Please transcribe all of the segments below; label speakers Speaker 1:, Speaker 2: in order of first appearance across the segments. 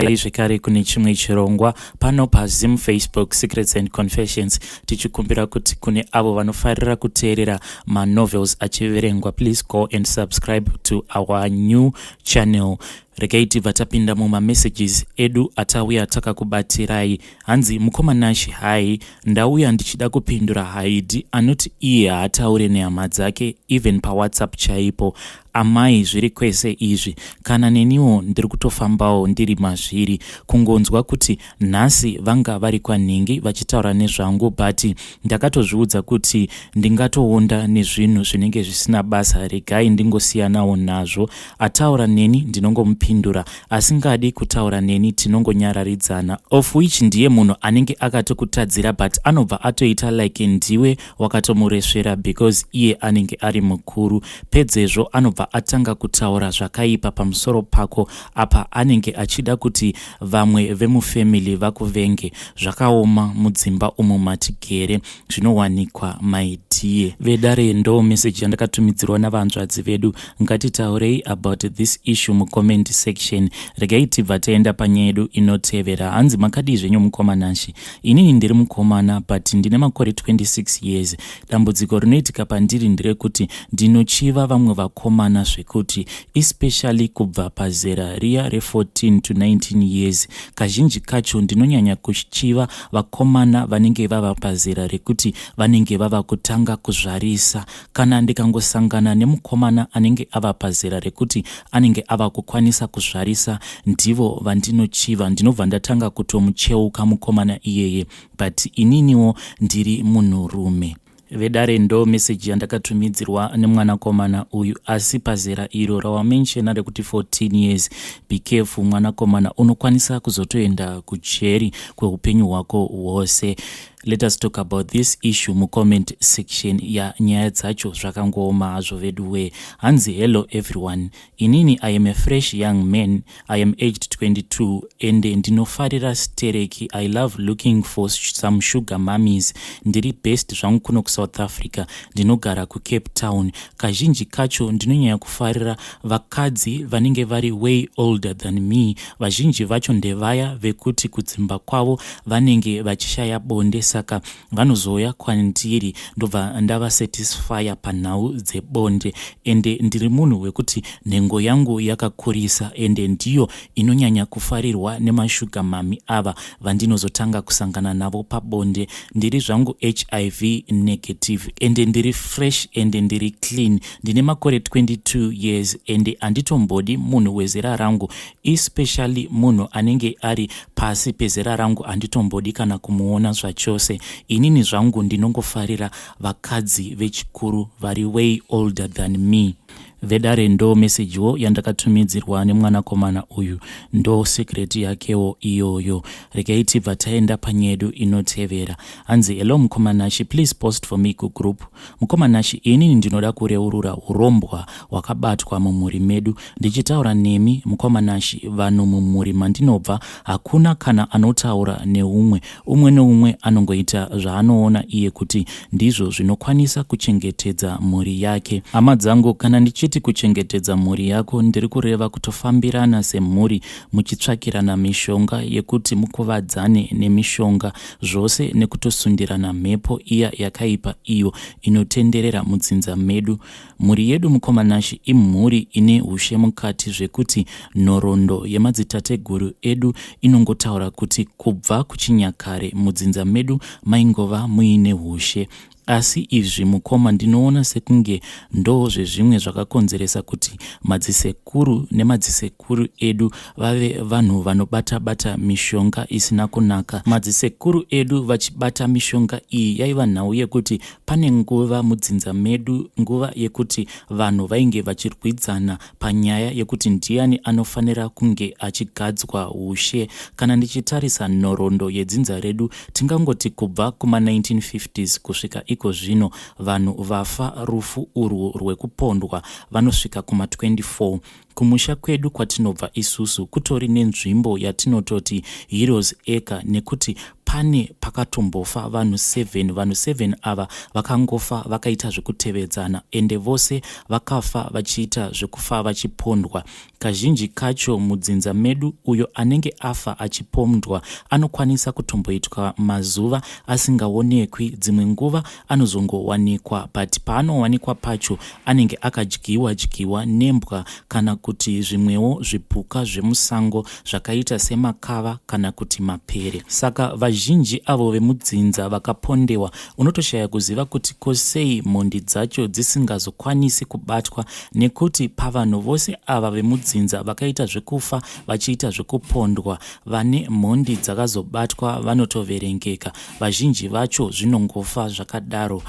Speaker 1: Tabvere zvekare kune chimwe chirongwa pano paZim Facebook Secrets and Confessions tichikumbira kuti kune avo vanofarira kuteerera manovels achiverengwa, please go and subscribe to our new channel. Regai tibva tapinda mumamessages edu atauya takakubatirai. Hanzi mukomanashi hai, ndauya ndichida kupindura Haidi anoti iye haataure nehama dzake even paWhatsApp chaipo. Amai zviri kwese izvi, kana neniwo ndiri kutofambawo ndiri mazviri kungonzwa kuti nhasi vanga vari kwanhingi vachitaura nezvangu, but ndakatozviudza kuti ndingatoonda nezvinhu zvinenge zvisina basa, regai ndingosiyanawo nazvo. Ataura neni ndinongomupindura, asingadi kutaura neni tinongonyararidzana, of which ndiye munhu anenge akatokutadzira but anobva atoita like ndiwe wakatomuresvera because iye anenge ari mukuru. Pedzezvo anobva atanga kutaura zvakaipa pamusoro pako, apa anenge achida kuti vamwe vemufamily vakuvenge. Zvakaoma mudzimba umu matigere, zvinowanikwa maidie vedare. Ndo message yandakatumidzirwa navanzvadzi vedu. Ngatitaurei about this issue mucomment section. Regai tibva taenda panyaya yedu inotevera. Hanzi makadi zvenyu mukomanashi? Inini ndiri mukomana but ndine makore 26 years. Dambudziko rinoitika pandiri nderekuti ndinochiva vamwe vakomana zvekuti, especially kubva pazera riya re14 to 19 years. Kazhinji kacho ndinonyanya kuchiva vakomana vanenge vava pazera rekuti vanenge vava kutanga kuzvarisa. Kana ndikangosangana nemukomana anenge ava pazera rekuti anenge ava kukwanisa kuzvarisa, ndivo vandinochiva. Ndinobva ndatanga kutomucheuka mukomana iyeye, but ininiwo ndiri munhurume. Vedare ndo message yandakatumidzirwa nemwanakomana uyu, asi pazera iro rawamenshena rekuti 14 years. Be careful mwanakomana, unokwanisa kuzotoenda kujeri kweupenyu hwako hwose. Let us talk about this issue mucomment section ya nyaya dzacho zvakangooma hazvo veduwe. Hanzi hello everyone, inini I am a fresh young man, I am aged 22 and ndinofarira stereki. I love looking for some sugar mummies. Ndiri best zvangu kuno kuSouth Africa, ndinogara kuCape Town. Kazhinji kacho ndinonyanya kufarira vakadzi vanenge vari way older than me. Vazhinji vacho ndevaya vekuti kudzimba kwavo vanenge vachishaya bonde, saka vanozoya kwandiri ndobva ndava satisfya panhau dzebonde. Ende ndiri munhu wekuti nhengo yangu yakakurisa, ende ndiyo inonyanya kufarirwa nemashuga mami ava vandinozotanga kusangana navo pabonde. Ndiri zvangu HIV negative, ende ndiri fresh, ende ndiri clean. Ndine makore 22 years, ende handitombodi munhu wezera rangu, especially munhu anenge ari pasi pezera rangu handitombodi kana kumuona zvachose. Inini zvangu ndinongofarira vakadzi vechikuru vari way older than me. Vedare ndo message wo yandakatumidzirwa nemwanakomana uyu, ndo secret yakewo iyoyo. Regai tibva taenda panyedu inotevera. Hanzi hello mukomanashi, please post for me kugroup. Mukomanashi, inini ndinoda kureurura urombwa hwakabatwa mumhuri medu. Ndichitaura nemi mukomanashi, vanhu mumhuri mandinobva hakuna kana anotaura neumwe. Umwe neumwe anongoita zvaanoona iye kuti ndizvo zvinokwanisa kuchengetedza mhuri yake. Hama dzangu, kana ndichiti kuchengetedza mhuri yako, ndiri kureva kutofambirana semhuri muchitsvakirana mishonga yekuti mukuvadzane nemishonga zvose, nekutosundirana mhepo iya yakaipa iyo inotenderera mudzinza medu. Mhuri yedu mukomanashi imhuri ine ushe mukati, zvekuti nhoroondo yemadzitateguru edu inongotaura kuti kubva kuchinyakare mudzinza medu maingova muine ushe. Asi izvi mukoma ndinoona sekunge ndo zvezvimwe zvakakonzeresa kuti madzisekuru nemadzisekuru edu vave vanhu vanobata-bata mishonga isina kunaka. Madzisekuru edu vachibata mishonga iyi yaiva nhau yekuti pane nguva mudzinza medu, nguva yekuti vanhu vainge vachirwidzana panyaya yekuti ndiani anofanira kunge achigadzwa ushe. Kana ndichitarisa nhoroondo yedzinza redu, tingangoti kubva kuma1950s kusvika iko zvino vanhu vafa rufu urwu rwekupondwa vanosvika kuma24. Kumusha kwedu kwatinobva isusu kutori nenzvimbo yatinototi Heroes Acre, nekuti pane pakatombofa vanhu 7. Vanhu 7 ava vakangofa vakaita zvekutevedzana, ende vose vakafa vachiita zvekufa vachipondwa. kazhinji kacho mudzinza medu uyo anenge afa achipondwa anokwanisa kutomboitwa mazuva asingaonekwi, dzimwe nguva anozongowanikwa, but paanowanikwa pacho anenge akadyiwa nembwa kana kuti zvimwewo zvipuka zvemusango zvakaita semakava kana kuti mapere. Saka vazhinji avo vemudzinza vakapondewa unotoshaya kuziva kuti kosei mhondi dzacho dzisingazokwanisi kubatwa, nekuti pavanhu vose ava vemudzinza vakaita zvekufa vachiita zvekupondwa vane mhondi dzakazobatwa vanotoverengeka, vazhinji vacho zvinongofa zvakadaro.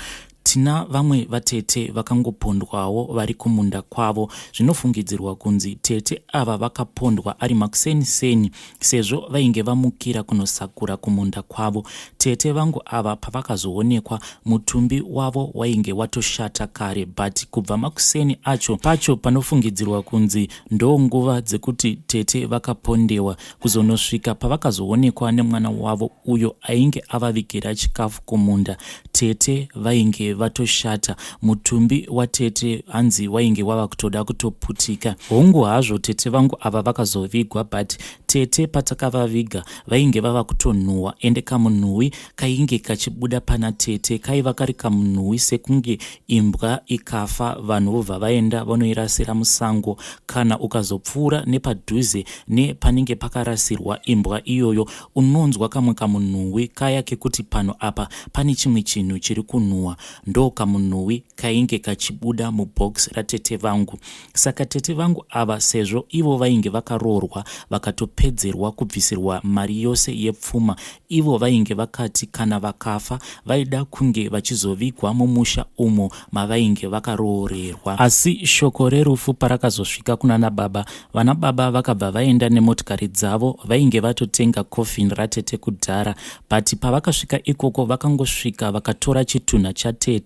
Speaker 1: Tina vamwe vatete vakangopondwawo vari kumunda kwavo. Zvinofungidzirwa kunzi tete ava vakapondwa ari makuseniseni sezvo vainge vamukira kunosakura kumunda kwavo. Tete vangu ava pavakazoonekwa mutumbi wavo wainge watoshata kare, but kubva makuseni acho pacho panofungidzirwa kunzi ndo nguva dzekuti tete vakapondewa kuzonosvika pavakazoonekwa nemwana wavo uyo ainge avavigira chikafu kumunda. Tete vainge vatoshata, mutumbi watete hanzi wainge wava kutoda kutoputika. Hongu hazvo tete vangu ava vakazovigwa, but tete patakavaviga vainge vava kutonhuhwa, ende kamunhuhwi kainge kachibuda pana tete kaiva kari kamunhuhwi sekunge imbwa ikafa vanhu vobva vaenda vanoirasira musango. Kana ukazopfuura nepadhuze nepanenge pakarasirwa imbwa iyoyo unonzwa kamwe kamunhuhwi kaya kekuti pano apa pane chimwe chinhu chiri kunhuhwa, ndo kamunhuhwi kainge kachibuda mubhokisi ratete vangu. Saka tete vangu ava sezvo ivo vainge vakaroorwa vakatopedzerwa kubvisirwa mari yose yepfuma, ivo vainge vakati kana vakafa vaida kunge vachizovigwa mumusha umo mavainge vakaroorerwa. Asi shoko rerufu parakazosvika kunana baba, vana baba vakabva vaenda nemotikari dzavo, vainge vatotenga kofini ratete kudhara, but pavakasvika ikoko vakangosvika vakatora chitunha chatete.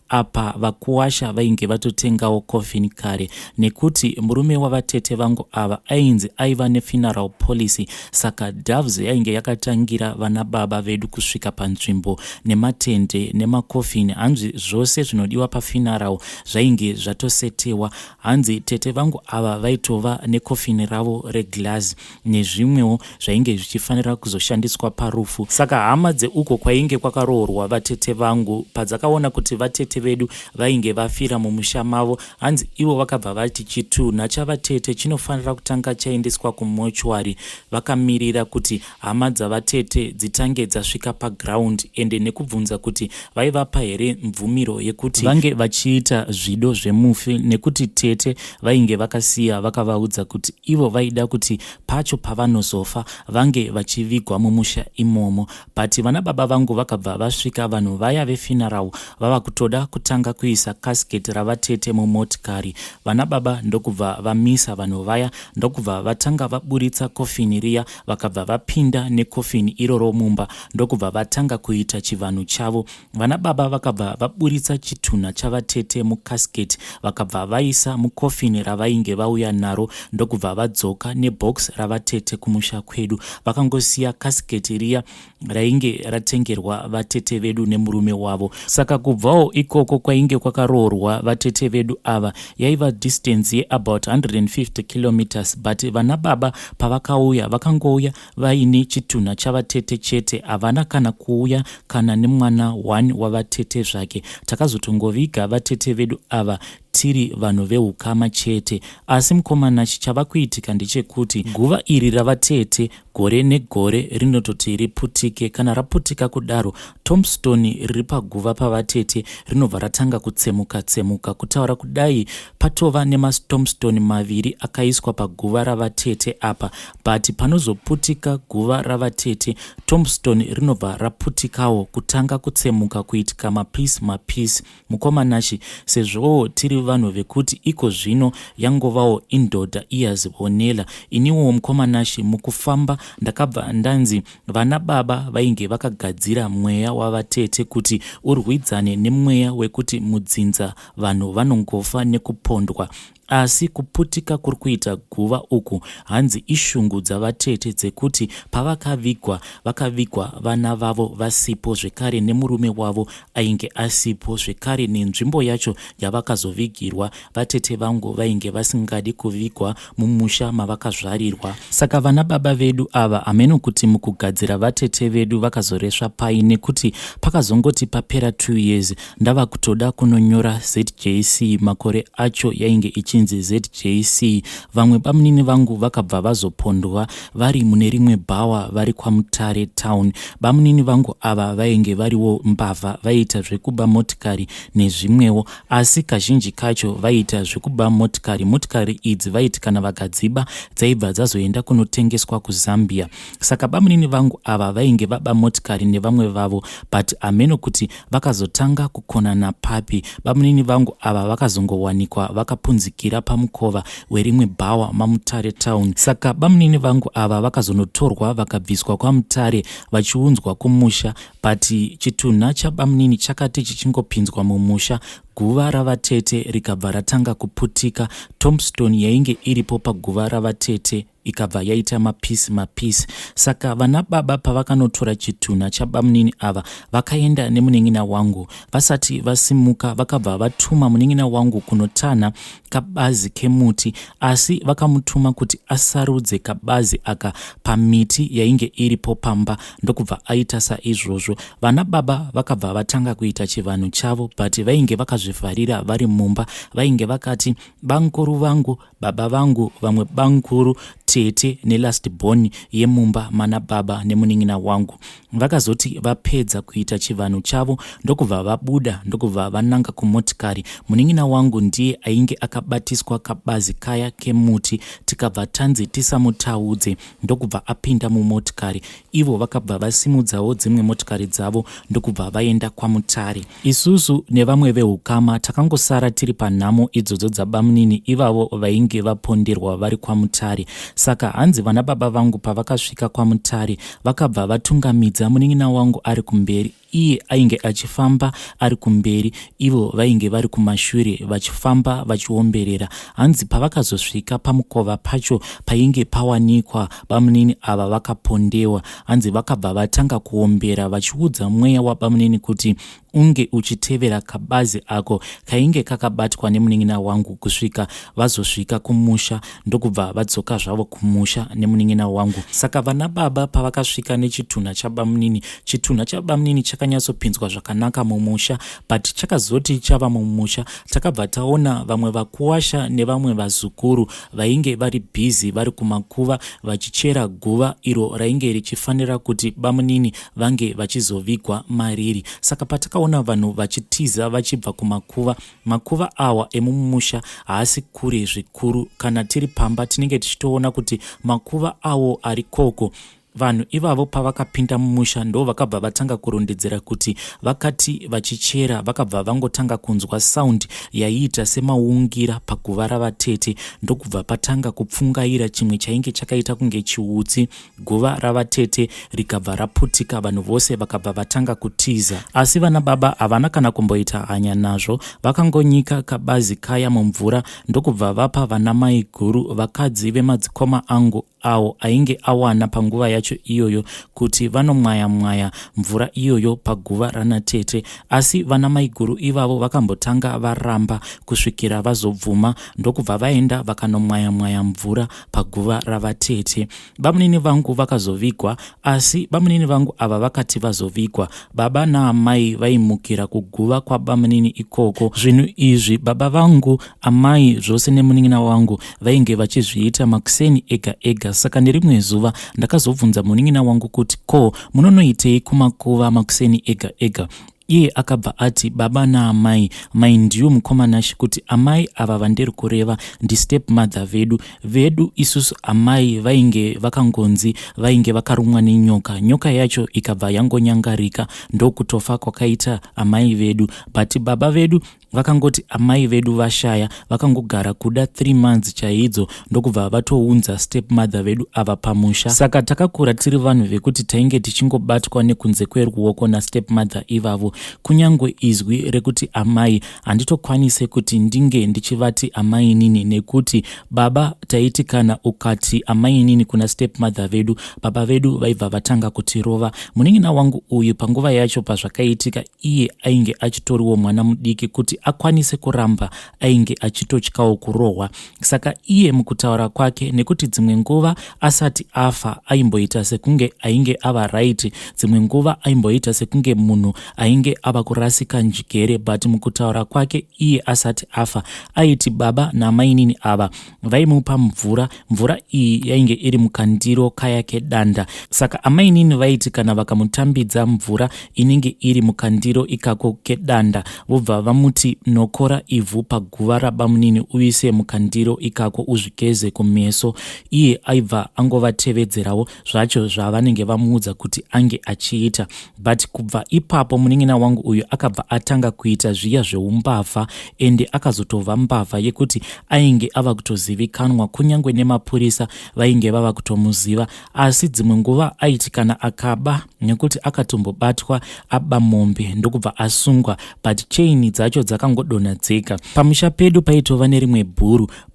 Speaker 1: Apa vakuwasha vainge vatotengawo kofini kare, nekuti murume wavatete vangu ava ainzi aiva nefuneral policy, saka doves yainge yakatangira vana baba vedu kusvika panzvimbo nematende nemakofini, hanzi zvose zvinodiwa pafuneral zvainge zvatosetewa. Hanzi tete vangu ava vaitova nekofini ravo reglass nezvimwewo zvainge zvichifanira kuzoshandiswa parufu. Saka hama dzeuko kwainge kwakaroorwa vatete vangu padzakaona kuti vatete vedu vainge vafira mumusha mavo, hanzi ivo vakabva vati chitunha chavatete chinofanira kutanga chaendeswa kumochwari. Vakamirira kuti hama dzavatete dzitange dzasvika paground, ende nekubvunza kuti vaivapa here mvumiro yekuti vange vachiita zvido zvemufi, nekuti tete vainge vakasiya vakavaudza kuti ivo vaida kuti pacho pavanozofa vange vachivigwa mumusha imomo. But vana baba vangu vakabva vasvika, vanhu vaya vefuneral vava kutoda kutanga kuisa kasiketi ravatete mumotikari. Vana baba ndokubva vamisa vanhu vaya, ndokubva vatanga vaburitsa kofini riya, vakabva vapinda nekofini iroro mumba, ndokubva vatanga kuita chivanhu chavo. Vana baba vakabva vaburitsa chitunha chavatete mukasiketi, vakabva vaisa mukofini ravainge vauya naro, ndokubva vadzoka nebhokisi ravatete kumusha kwedu. Vakangosiya kasiketi riya rainge ratengerwa vatete vedu nemurume wavo. Saka kubvawo ikoko kwainge kwakaroorwa vatete vedu ava yaiva distance yeabout 150 kilometers, but vana baba pavakauya vakangouya vaine chitunha chavatete chete, havana kana kuuya kana nemwana 1 wavatete zvake. Takazotongoviga vatete vedu ava tiri vanhu veukama chete. Asi mukomana chichava kuitika ndechekuti guva iri ravatete gore negore rinototi riputike. Kana raputika kudaro, tombstone riri paguva pavatete rinobva ratanga kutsemuka kutaura kudai patova nematombstone maviri akaiswa paguva ravatete apa, but panozoputika guva ravatete tombstone rinobva raputikawo kutanga kutsemuka kuitika mapisi. Mukomanashi sezvo tiri vanhu vekuti iko zvino yangovawo indodha iyazionela, iniwo mukomanashi mukufamba ndakabva ndanzi vana baba vainge vakagadzira mweya wavatete kuti urwidzane nemweya wekuti mudzinza vanhu vanongofa nekupondwa. asi kuputika kuri kuita guva uku hanzi ishungu dzavatete dzekuti vakavigwa vana vavo vasipo, zvekare nemurume wavo ainge asipo, zvekare nenzvimbo yacho yavakazovigirwa vatete vangu vainge vasingadi kuvigwa mumusha mavakazvarirwa. Saka vana baba vedu ava ameno kuti mukugadzira vatete vedu vakazoresva pai, nekuti pakazongoti papera 2 years ndava kutoda kunonyora ZJC. Makore acho yainge ichinzi ZJC. Vamwe bamunini vangu vakabva vazopondwa vari mune rimwe bhawa vari kwaMutare town. Bamunini vangu ava vainge variwo mbavha, vaiita zvekuba motikari nezvimwewo, asi kazhinji kacho vaiita zvekuba motikari. Motikari idzi vaiti kana vakadziba dzaibva dzazoenda kunotengeswa kuZambia. Saka bamunini vangu ava vainge vaba motikari nevamwe vavo, but ameno kuti vakazotanga kukonana papi, bamunini vangu ava vakazongowanikwa vakapunzikira pamukova werimwe bhawa maMutare town. Saka bamunini vangu ava vakazonotorwa vakabviswa kwaMutare vachiunzwa kumusha, but chitunha chabamunini chakati chichingopinzwa mumusha, guva ravatete rikabva ratanga kuputika. Tombstone yainge iripo paguva ravatete ikabva yaita mapisi. Saka vana baba pavakanotora chitunha chabamunini ava vakaenda nemuneng'ina wangu. Vasati vasimuka vakabva vatuma muneng'ina wangu kunotanha kabazi kemuti, asi vakamutuma kuti asarudze kabazi aka pamiti yainge iripo pamba, ndokubva aita saizvozvo. Vana baba vakabva vatanga kuita chivanhu chavo, but vainge vakazvivharira vari mumba. Vainge vakati bankuru vangu, baba vangu, vamwe bankuru, tete nelast born yemumba mana baba nemuneng'ina wangu. Vakazoti vapedza kuita chivanhu chavo ndokubva vabuda, ndokubva vananga kumotikari. Muneng'ina wangu ndiye ainge akabatiswa kabazi kaya kemuti, tikabva tanzi tisamutaudze, ndokubva apinda mumotikari. Ivo vakabva vasimudzawo dzimwe motikari dzavo ndokubva vaenda kwaMutare. Isusu nevamwe vehukama takangosara tiri panhamo idzodzo dzabamunini ivavo vainge vaponderwa vari kwaMutare. Saka hanzi vana baba vangu pavakasvika kwaMutare vakabva vatungamidza muneng'ina wangu ari kumberi. Iye ainge achifamba ari kumberi, ivo vainge vari kumashure vachifamba vachiomberera. Hanzi pavakazosvika pamukova pacho painge pawanikwa bamunini ava vakapondewa, hanzi vakabva vatanga kuombera vachiudza mweya wabamunini kuti unge uchitevera kabazi ako kainge kakabatwa nemuneng'ina wangu kusvika vazosvika kumusha, ndokubva vadzoka zvavo kumusha nemuneng'ina wangu. Saka vana baba pavakasvika nechitunha chabamunini, chitunha chabamunini chakanyatsopinzwa zvakanaka mumusha, but chakazoti chava mumusha takabva taona vamwe vakuwasha nevamwe vazukuru vainge vari bhizi vari kumakuva vachichera guva iro rainge richifanira kuti bamunini vange vachizovigwa mariri. Saka patakaona vanhu vachitiza vachibva kumakuva, makuva awa emumusha haasi kure zvikuru. Kana tiri pamba tinenge tichitoona kuti makuva awo ari koko. Vanhu ivavo pavakapinda mumusha ndo vakabva vatanga kurondedzera kuti vakati vachichera vakabva vangotanga kunzwa saundi yaiita semaungira paguva ravatete, ndokubva patanga kupfungaira chimwe chainge chakaita kunge chiutsi. Guva ravatete rikabva raputika, vanhu vose vakabva vatanga kutiza, asi vana baba havana kana kumboita hanya nazvo. Vakangonyika kabazi kaya mumvura ndokubva vapa vana mai guru, vakadzi vemadzikoma angu awo ainge awana panguva yacho iyoyo kuti vanomwaya mvura iyoyo paguva ranatete. Asi vana maiguru ivavo vakambotanga varamba kusvikira vazobvuma, ndokubva vaenda vakanomwaya mvura paguva ravatete. Bamunini vangu vakazovigwa, asi bamunini vangu ava vakati vazovigwa, baba naamai vaimukira kuguva kwabamunini ikoko. Zvinhu izvi baba vangu, amai zvose nemuning'ina wangu vainge vachizviita makuseni ega ega. Saka nerimwe zuva ndakazobvunza muning'ina wangu kuti ko munonoitei kumakuva makuseni ega ega. Iye akabva ati baba naamai, mai ndiyo mukomanashi, kuti amai ava vandiri kureva ndi step mother vedu isusu amai vainge vakangonzi vainge vakarumwa nenyoka. Nyoka yacho ikabva yangonyangarika, ndokutofa kwakaita amai vedu. But baba vedu vakangoti amai vedu vashaya, vakangogara kuda 3 months chaidzo ndokubva vatounza step mother vedu ava pamusha. Saka takakura tiri vanhu vekuti tainge tichingobatwa nekunze kweruoko na step mother ivavo. kunyangwe izwi rekuti amai handitokwanise kuti ndinge ndichivati amai nini, nekuti baba taiti kana ukati amai nini kuna stepmother vedu, baba vedu vaibva vatanga kutirova. Munin'ina wangu uyu panguva yacho pazvakaitika iye ainge achitoriwo mwana mudiki kuti akwanise kuramba ainge achitotyawo kurohwa. Saka iye mukutaura kwake, nekuti dzimwe nguva asati afa aimboita sekunge ainge ava right, dzimwe nguva aimboita sekunge munhu ainge ava kurasika njigere, but mukutaura kwake iye asati afa aiti baba namainini ava vaimupa mvura iyi yainge iri mukandiro kaya kedanda. Saka amainini vaiti kana vakamutambidza mvura inenge iri mukandiro ikako kedanda, vobva vamuti nokora ivhu paguva rabamunini uise mukandiro ikako uzvigeze kumeso. Iye aibva angovatevedzerawo zvacho zvavanenge vamuudza kuti ange achiita, but kubva ipapo munin'ina wangu uyu akabva atanga kuita zviya zveumbavha, ende akazotova mbavha yekuti ainge ava kutozivikanwa kunyangwe nemapurisa vainge vava kutomuziva. Asi dzimwe nguva aiti kana akaba, nekuti akatombobatwa aba mombe ndokubva asungwa, but chaini dzacho dzakangodonha dzega. Pamusha pedu paitova nerimwe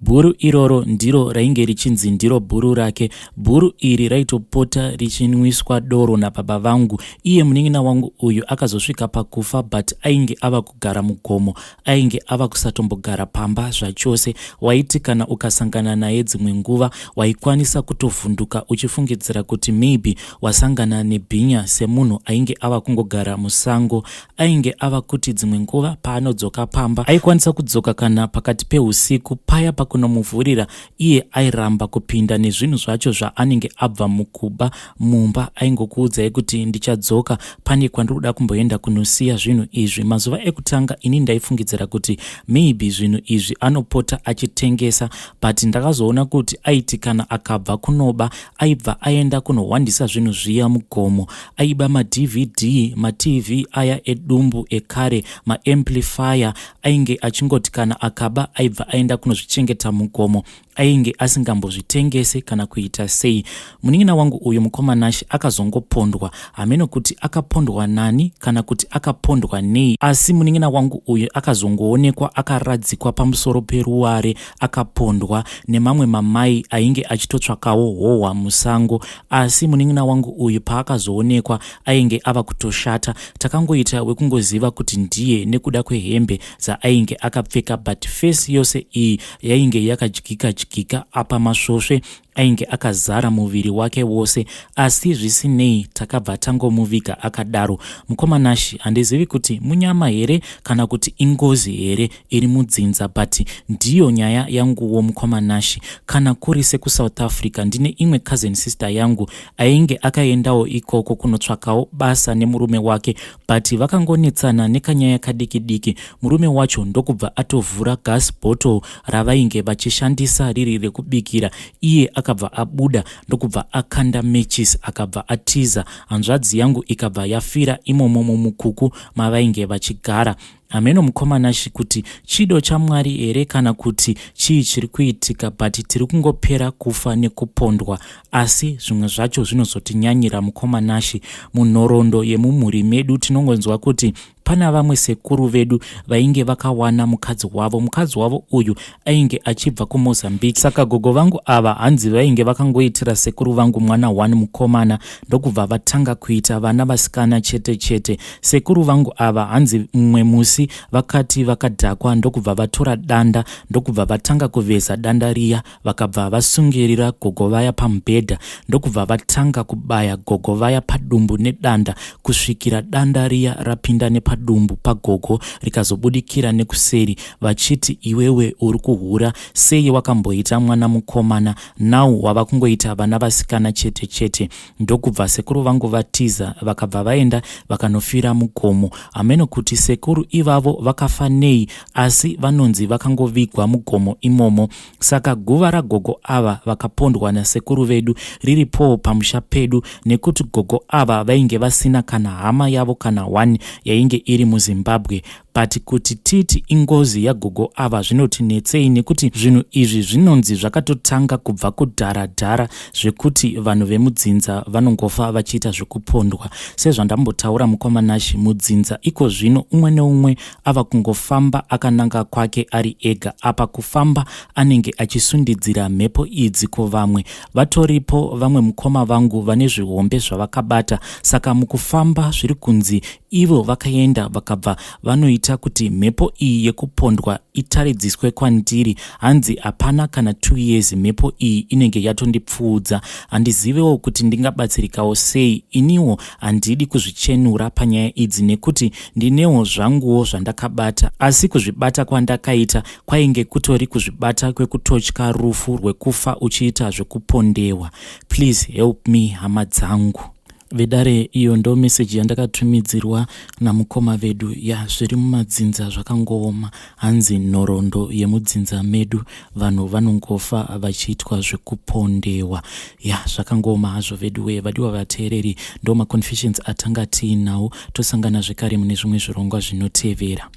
Speaker 1: bhuru iroro ndiro rainge richinzi ndiro bhuru rake. Bhuru iri raitopota richinwiswa doro nababa vangu. Iye munin'ina wangu uyu akazosvika pakufa, but ainge ava kugara mugomo, ainge ava kusatombogara pamba zvachose. Waiti kana ukasangana naye dzimwe nguva waikwanisa kutovhunduka uchifungidzira kuti maybe wasangana nebhinya semunhu ainge ava kungogara musango. Ainge ava kuti dzimwe nguva paanodzoka pamba aikwanisa kudzoka kana pakati peusiku, paya pakunomuvhurira iye airamba kupinda nezvinhu zvacho zvaanenge abva mukuba mumba. Aingokuudzai kuti ndichadzoka, pane kwandinoda kumboenda kunosiya zvinhu izvi. Mazuva ekutanga ini ndaifungidzira kuti maybe zvinhu izvi anopota achitengesa, but ndakazoona kuti aiti kana akabva kunoba aibva aenda kunohwandisa zvinhu zviya mugomo. Aiba maDVD, maTV aya edumbu ekare, maamplifier. Ainge achingoti kana akaba aibva aenda kunozvichengeta mugomo, ainge asingambozvitengese kana kuita sei. Munin'ina wangu uyu mukomanashi akazongopondwa, hameno kuti akapondwa nani kana kuti akapondwa nei, asi munin'ina wangu uyu akazongoonekwa akaradzikwa pamusoro peruware akapondwa nemamwe mamai ainge achitotsvakawo hohwa musango. Asi munin'ina wangu uyu paakazoonekwa ainge ava kutoshata. Takangoita wekungoziva kuti ndiye nekuda kwehembe dzaainge akapfeka, but face yose iyi yainge yakadyika apa masvosve ainge akazara muviri wake wose. Asi zvisinei takabva tangomuviga akadaro. Mukomanashi handizivi kuti munyama here kana kuti ingozi here iri mudzinza, but ndiyo nyaya yanguwo mukomanashi. Kana kuri sekuSouth Africa ndine imwe cousin sister yangu ainge akaendawo ikoko kunotsvakawo basa nemurume wake, but vakangonetsana nekanyaya kadiki. Murume wacho ndokubva atovhura gas bottle ravainge vachishandisa riri rekubikira. Iye akabva abuda ndokubva akanda matches akabva atiza. Hanzvadzi yangu ikabva yafira imomo mumukuku mavainge vachigara. Hameno mukomanashi kuti chido chaMwari here kana kuti chii chiri kuitika, but tiri kungopera kufa nekupondwa. Asi zvimwe zvacho zvinozotinyanyira mukomanashi. Munhoroondo yemumhuri medu tinongonzwa kuti pana vamwe sekuru vedu vainge vakawana mukadzi wavo uyu ainge achibva kuMozambique. Saka gogo vangu ava hanzi vainge vakangoitira sekuru vangu mwana 1 mukomana, ndokubva vatanga kuita vana vasikana chete. Sekuru vangu ava hanzi mumwe musi vakati vakadhakwa ndokubva vatora danda, ndokubva vatanga kuveza danda riya vakabva vasungirira gogo vaya pamubhedha, ndokubva vatanga kubaya gogo vaya padumbu nedanda kusvikira danda riya rapinda nepadumbu pagogo rikazobudikira nekuseri, vachiti iwewe uri kuhura sei wakamboita mwana mukomana, nau wava kungoita vana vasikana chete. Ndokubva sekuru vangu vatiza vakabva vaenda vakanofira mugomo. Hameno kuti sekuru ivavo vakafa nei, asi vanonzi vakangovigwa mugomo imomo. Saka guva ragogo ava vakapondwa nasekuru vedu riripo pamusha pedu, nekuti gogo ava vainge vasina kana hama yavo kana 1 yainge iri muZimbabwe. but kuti titi ingozi yagogo ava zvinotinetsei nekuti zvinhu izvi zvinonzi zvakatotanga kubva kudharadhara zvekuti vanhu vemudzinza vanongofa vachiita zvekupondwa. Sezvandambotaura mukomanashi, mudzinza iko zvino umwe neumwe ava kungofamba akananga kwake ari ega. Apa kufamba anenge achisundidzira mhepo idzi kuvamwe. Vatoripo vamwe mukoma vangu vane zvihombe zvavakabata, saka mukufamba zviri kunzi ivo vakaenda vakabva vanoita kuti mhepo iyi yekupondwa itaridziswe kwandiri. Hanzi hapana kana 2 years mhepo iyi inenge yatondipfuudza. Handizivewo kuti ndingabatsirikawo sei. Iniwo handidi kuzvichenura panyaya idzi nekuti ndinewo zvanguwo zvandakabata, asi kuzvibata kwandakaita kwainge kutori kuzvibata kwekutotya rufu rwekufa uchiita zvekupondewa. Please help me, hama dzangu. Vedare, iyo ndo meseji yandakatumidzirwa namukoma vedu. Zviri mumadzinza zvakangooma. Hanzi nhoroondo yemudzinza medu vanhu vanongofa vachiitwa zvekupondewa. Zvakangooma hazvo vedu we. Vadiwa vateereri, ndo maconfessions atanga tiinawo. Tosangana zvekare mune zvimwe zvirongwa zvinotevera.